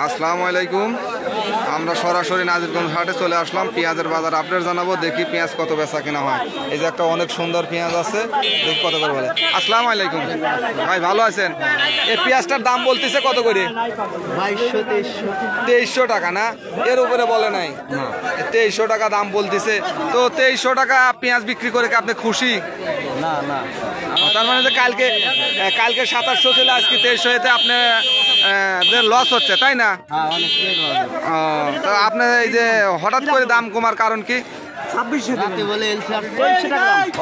আসসালামু আলাইকুম। আমরা সরাসরি নাজিরগঞ্জ হাটে চলে আসলাম, পেঁয়াজের বাজার আপডেট জানাবো। দেখি পেঁয়াজ কত বেচা কিনা হয়। এই যে একটা অনেক সুন্দর পেঁয়াজ আছে, দেখি কত করে বলে। আসসালামু আলাইকুম ভাই, ভালো আছেন? এই পেঁয়াজটার দাম বলতেছে কত করে? 2300 টাকা না, এর উপরে বলে নাই। 2300 টাকা দাম বলতেছে। তো 2300 টাকা পেঁয়াজ বিক্রি করে কি আপনি খুশি? না না, তার মানে যে কালকে 2700 ছিল, আজকে 2300 এতে আপনি লস হচ্ছে, তাই না? তো আপনার এই যে হঠাৎ করে দাম কমার কারণ কি?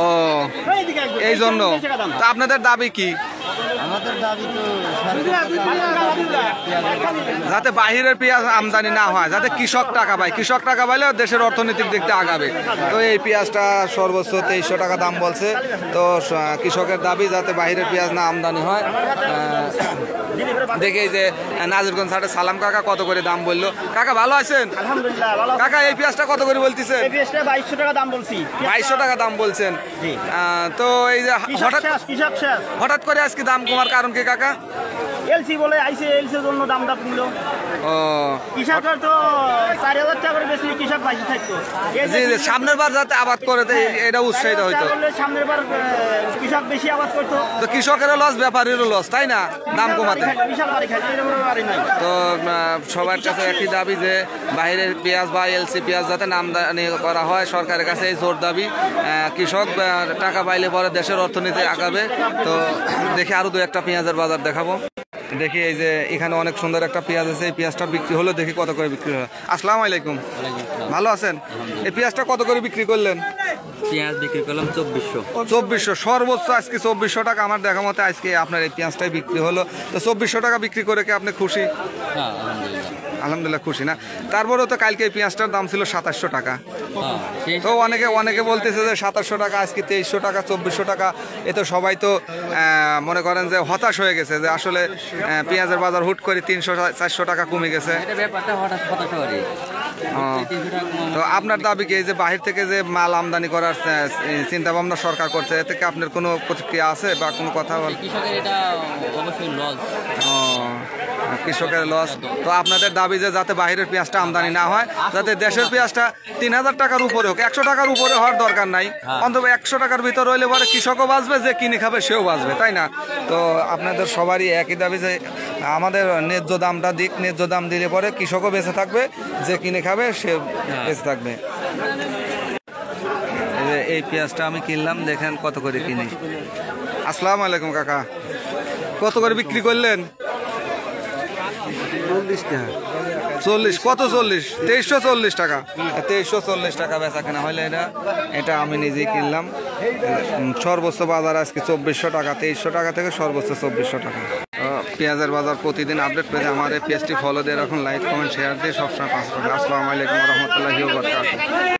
ও, এই জন্য। তো আপনাদের দাবি কি? আমাদের দাবি তো যাতে বাহিরের পেঁয়াজ আমদানি না হয়, যাতে কৃষক টাকা পায়। কৃষক টাকা পাইলে দেশের অর্থনৈতিক দিক থেকে আগাবে। তো এই পেঁয়াজটা সর্বোচ্চ 2300 টাকা দাম বলছে। তো কৃষকের দাবি যাতে বাহিরের পেঁয়াজ না আমদানি হয়। দেখে এই যে নাজিরগঞ্জ হাটে সালাম কাকা কত করে দাম বললো। কাকা ভালো আছেন? আলহামদুলিল্লাহ। কাকা এই পেঁয়াজটা কত করে বলতেছেন? 2200 টাকা দাম বলছি। 2200 টাকা দাম বলছেন। তো এই যে হঠাৎ করে আজকে দাম কমার কারণ কি কাকা? এলসি বলে আইসে, এলসির জন্য দামটা কমলো। ও, কৃষকের তো 4000 টাকা করে বেশি, কৃষক বাইশে থাকতো। জি জি, সামনের বার যাতে আবাদ করে এটা উৎসাহিত হইতো। সামনের বার কৃষক বেশি আবাদ করতো। তো কৃষকেরও লস, ব্যাপারীরও লস, তাই না? দাম কমাতে। তো সবার কাছে একই দাবি যে বাইরের পেঁয়াজ বা এলসি পেঁয়াজ যাতে আমদানি করা হয়, সরকারের কাছে এই জোর দাবি। কৃষক টাকা পাইলে পরে দেশের অর্থনীতি আগাবে। তো দেখি আরো 2-1টা পেঁয়াজের বাজার দেখাবো। দেখি এই যে এখানে অনেক সুন্দর একটা পেঁয়াজ আছে, এই পেঁয়াজটা বিক্রি হলো, দেখি কত করে বিক্রি হলো। আসসালামু আলাইকুম, ভালো আছেন? এই পেঁয়াজটা কত করে বিক্রি করলেন? পেঁয়াজ বিক্রি করলাম 2400। সর্বোচ্চ আজকে 2400 টাকা আমার দেখা মতে আজকে আপনার এই পেঁয়াজটাই বিক্রি হলো। তো 2400 টাকা বিক্রি করে কি আপনি খুশি? হ্যাঁ, আলহামদুলিল্লাহ। আলহামদুলিল্লাহ খুশি না? তারপরেও তো কালকে এই পেঁয়াজটার দাম ছিল 2700 টাকা। তো অনেকে বলতেছে যে 2700 টাকা, আজকে 2300 টাকা, 2400 টাকা। এ তো সবাই তো মনে করেন যে হতাশ হয়ে গেছে যে আসলে পেঁয়াজের বাজার হুট করে 300-400 টাকা কমে গেছে। তো আপনার দাবি কি? এই যে বাহির থেকে যে মাল আমদানি করার চিন্তা ভাবনা সরকার করছে, এ থেকে আপনার কোনো প্রতিক্রিয়া আছে বা কোনো কথা বল? কৃষকের এটা অবশ্যই লস। কৃষকের লস। তো আপনাদের দাবি যে যাতে বাহিরের পেঁয়াজটা আমদানি না হয়, যাতে দেশের পেঁয়াজটা 3000 টাকার উপরে হোক, 100 টাকার উপরে হওয়ার দরকার নাই। অন্তত 100 টাকার ভিতর হইলে পরে কৃষকও বাঁচবে, যে কিনে খাবে সেও বাঁচবে, তাই না? তো আপনাদের সবারই একই দাবি যে আমাদের ন্যায্য দামটা দিক। ন্যায্য দাম দিলে পরে কৃষকও বেঁচে থাকবে, যে কিনে খাবে সে বেঁচে থাকবে। এই পেঁয়াজটা আমি কিনলাম, দেখেন কত করে কিনি। আসসালামু আলাইকুম কাকা, কত করে বিক্রি করলেন? 40 টাকা। 40? কত 40? 2340 টাকা। 2340 টাকা বেচা কেনা হলে এটা আমি নিজেই কিনলাম। সর্বোচ্চ বাজার আজকে 2400 টাকা। 2300 টাকা থেকে সর্বোচ্চ 2400 টাকা। পেঁয়াজের বাজার প্রতিদিন আপডেট পেতে আমার এই পেজটি ফলো দিয়ে রাখুন, লাইক কমেন্ট শেয়ার দিয়ে সবসময় পাশে থাকুন। আসসালামু আলাইকুম ওয়া রাহমাতুল্লাহি ওয়া বারাকাতুহু।